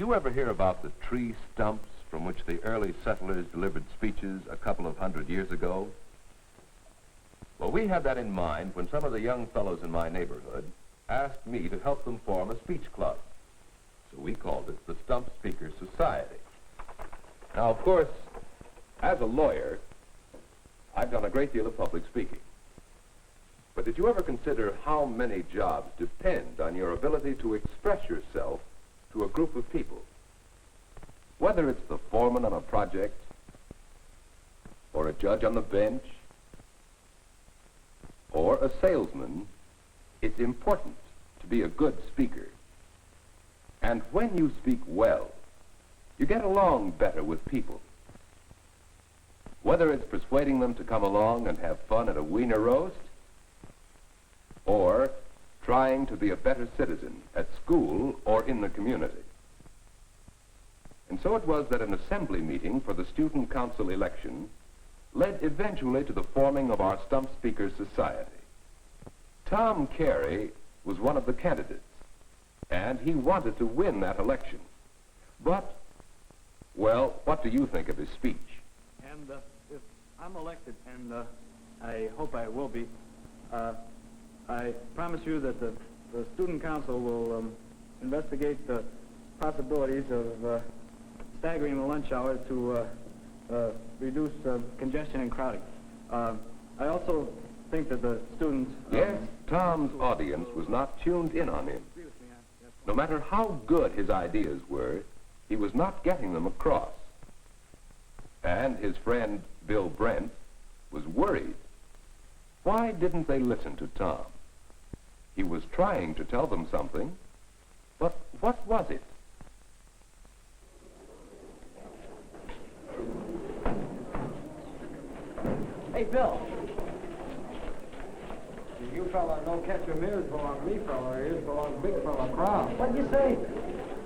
you ever hear about the tree stumps from which the early settlers delivered speeches a couple of 100 years ago? Well, we had that in mind when some of the young fellows in my neighborhood asked me to help them form a speech club. So we called it the Stump Speakers Society. Now, of course, as a lawyer, I've done a great deal of public speaking. But did you ever consider how many jobs depend on your ability to express yourself to a group of people? Whether it's the foreman on a project, or a judge on the bench, or a salesman, it's important to be a good speaker. And when you speak well, you get along better with people. Whether it's persuading them to come along and have fun at a wiener roast, or trying to be a better citizen at school or in the community. And so it was that an assembly meeting for the Student Council election led eventually to the forming of our Stump Speakers Society. Tom Carey was one of the candidates, and he wanted to win that election. But, well, what do you think of his speech? And if I'm elected, and I hope I will be, I promise you that the Student Council will investigate the possibilities of staggering the lunch hour to reduce congestion and crowding. I also think that the students... Yes, Tom's audience was not tuned in on him. No matter how good his ideas were, he was not getting them across. And his friend, Bill Brent, was worried. Why didn't they listen to Tom? He was trying to tell them something, but what was it? Hey, Bill. You fella don't catch your mirrors belong to me, fella. Your ears belong to big fella crowd. What'd you say?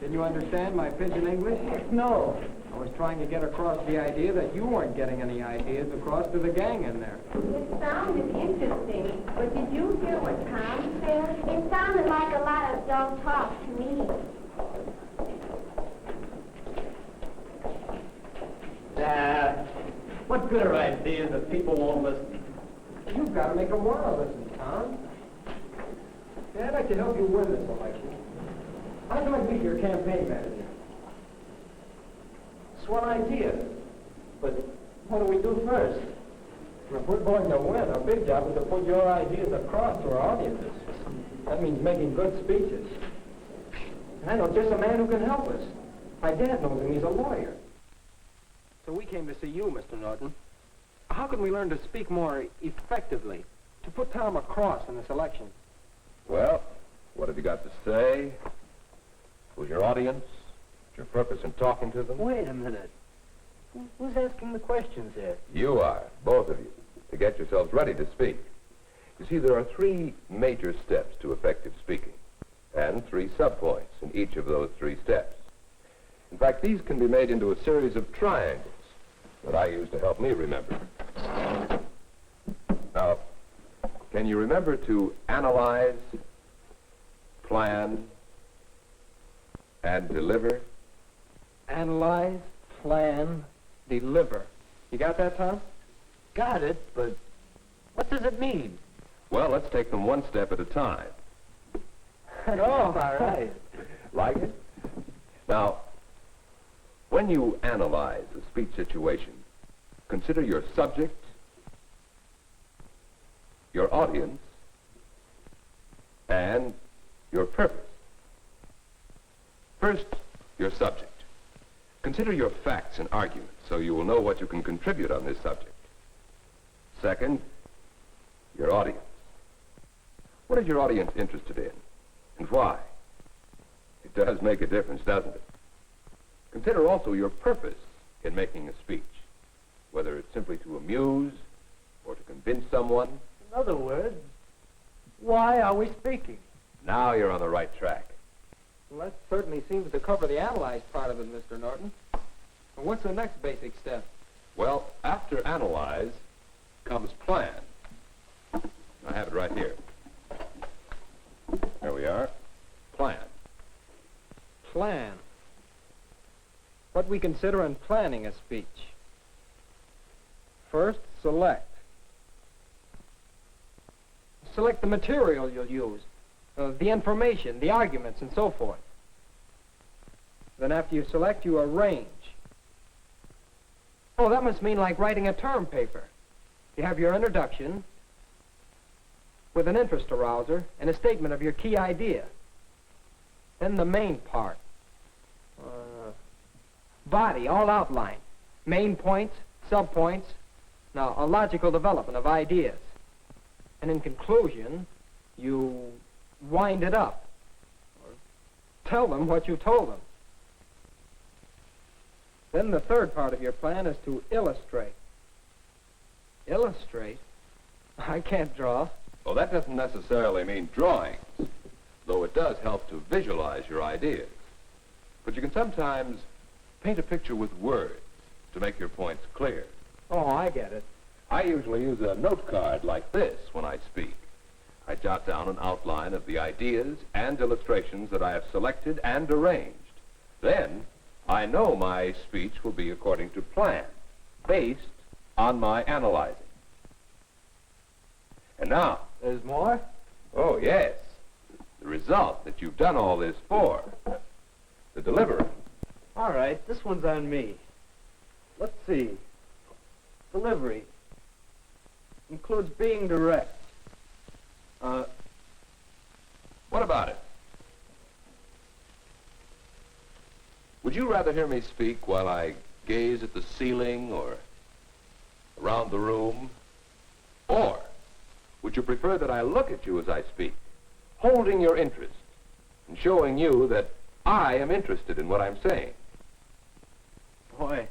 Didn't you understand my pidgin English? No. I was trying to get across the idea that you weren't getting any ideas across to the gang in there. It sounded interesting, but did you hear what Tom said? It sounded like a lot of dull talk to me. What good are ideas if people won't listen? You've got to make them want to listen, Tom. Yeah, I'd like to help you win this election. How can I be your campaign manager? Swell idea. But what do we do first? If we're going to win, our big job is to put your ideas across to our audiences. That means making good speeches. And I know just a man who can help us. My dad knows him. He's a lawyer. So we came to see you, Mr. Norton. How can we learn to speak more effectively, to put Tom across in this election? Well, what have you got to say? Who's your audience? What's your purpose in talking to them? Wait a minute. Who's asking the questions here? You are, both of you, to get yourselves ready to speak. You see, there are 3 major steps to effective speaking, and 3 subpoints in each of those 3 steps. In fact, these can be made into a series of triangles that I use to help me remember. Now, can you remember to analyze, plan, and deliver? Analyze, plan, deliver. You got that, Tom? Got it, but what does it mean? Well, let's take them one step at a time. Oh, all right. Like it? Now, when you analyze a speech situation, consider your subject, your audience, and your purpose. First, your subject. Consider your facts and arguments so you will know what you can contribute on this subject. Second, your audience. What is your audience interested in, and why? It does make a difference, doesn't it? Consider also your purpose in making a speech, whether it's simply to amuse or to convince someone. In other words, why are we speaking? Now you're on the right track. Well, that certainly seems to cover the analyze part of it, Mr. Norton. Well, what's the next basic step? Well, after analyze comes plan. I have it right here. There we are. Plan. Plan. what we consider in planning a speech. First, select. Select the material you'll use, the information, the arguments, and so forth. Then after you select, you arrange. Oh, that must mean like writing a term paper. You have your introduction with an interest arouser and a statement of your key idea. Then the main part. Body, all outline. Main points, sub-points. Now, a logical development of ideas. And in conclusion, you wind it up. Or tell them what you told them. Then the third part of your plan is to illustrate. Illustrate? I can't draw. Well, that doesn't necessarily mean drawings, though it does help to visualize your ideas. But you can sometimes paint a picture with words to make your points clear. Oh, I get it. I usually use a note card like this when I speak. I jot down an outline of the ideas and illustrations that I have selected and arranged. Then, I know my speech will be according to plan, based on my analyzing. And now... There's more? Oh, yes. The result that you've done all this for. The delivery. All right, this one's on me. Let's see. Delivery includes being direct. What about it? Would you rather hear me speak while I gaze at the ceiling or around the room? Or would you prefer that I look at you as I speak, holding your interest and showing you that I am interested in what I'm saying? Boy,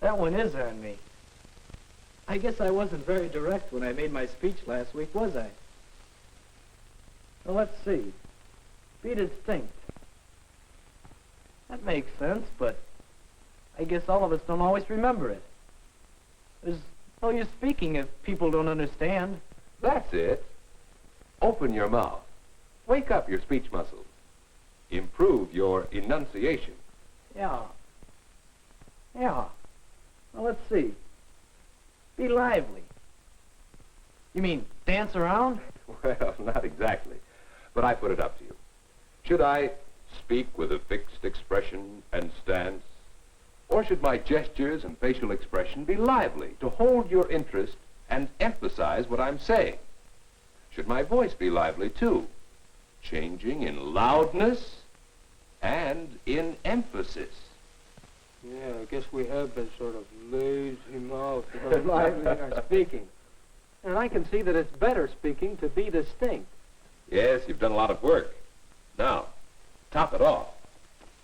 that one is on me. I guess I wasn't very direct when I made my speech last week, was I? Well, let's see. Be distinct. That makes sense, but I guess all of us don't always remember it. There's no use speaking if people don't understand. That's it. Open your mouth. Wake up your speech muscles. Improve your enunciation. Yeah. Well, let's see. Be lively. You mean dance around? Well, not exactly, but I put it up to you. Should I speak with a fixed expression and stance, or should my gestures and facial expression be lively to hold your interest and emphasize what I'm saying? Should my voice be lively too, changing in loudness and in emphasis? Yeah, I guess we have been sort of lazy mouth lively in our speaking. And I can see that it's better speaking to be distinct. Yes, you've done a lot of work. Now, top it off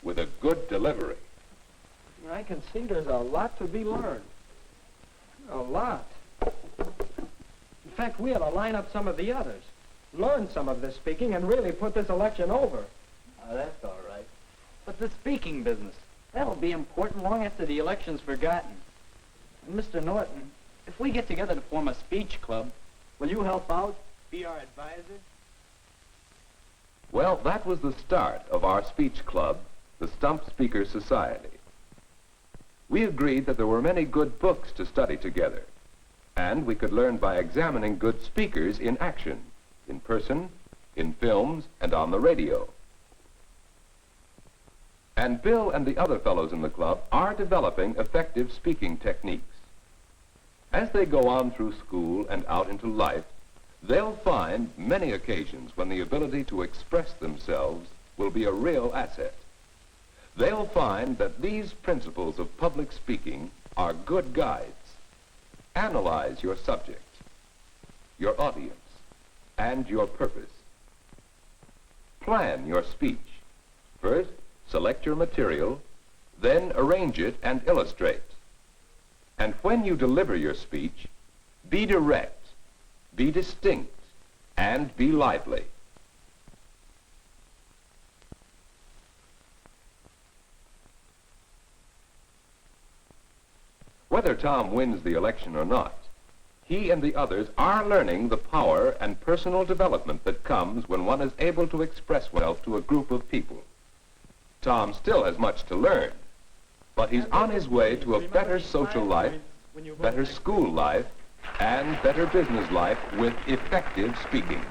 with a good delivery. I can see there's a lot to be learned. A lot. In fact, we ought to line up some of the others, learn some of this speaking, and really put this election over. That's all right. But the speaking business, that'll be important long after the election's forgotten. And Mr. Norton, if we get together to form a speech club, will you help out? Be our advisor? Well, that was the start of our speech club, the Stump Speakers Society. We agreed that there were many good books to study together, and we could learn by examining good speakers in action, in person, in films, and on the radio. And Bill and the other fellows in the club are developing effective speaking techniques. As they go on through school and out into life, they'll find many occasions when the ability to express themselves will be a real asset. They'll find that these principles of public speaking are good guides. Analyze your subject, your audience, and your purpose. Plan your speech. First, select your material, then arrange it and illustrate. And when you deliver your speech, be direct, be distinct, and be lively. Whether Tom wins the election or not, he and the others are learning the power and personal development that comes when one is able to express oneself to a group of people. Tom still has much to learn, but he's on his way to a better social life, better school life, and better business life with effective speaking.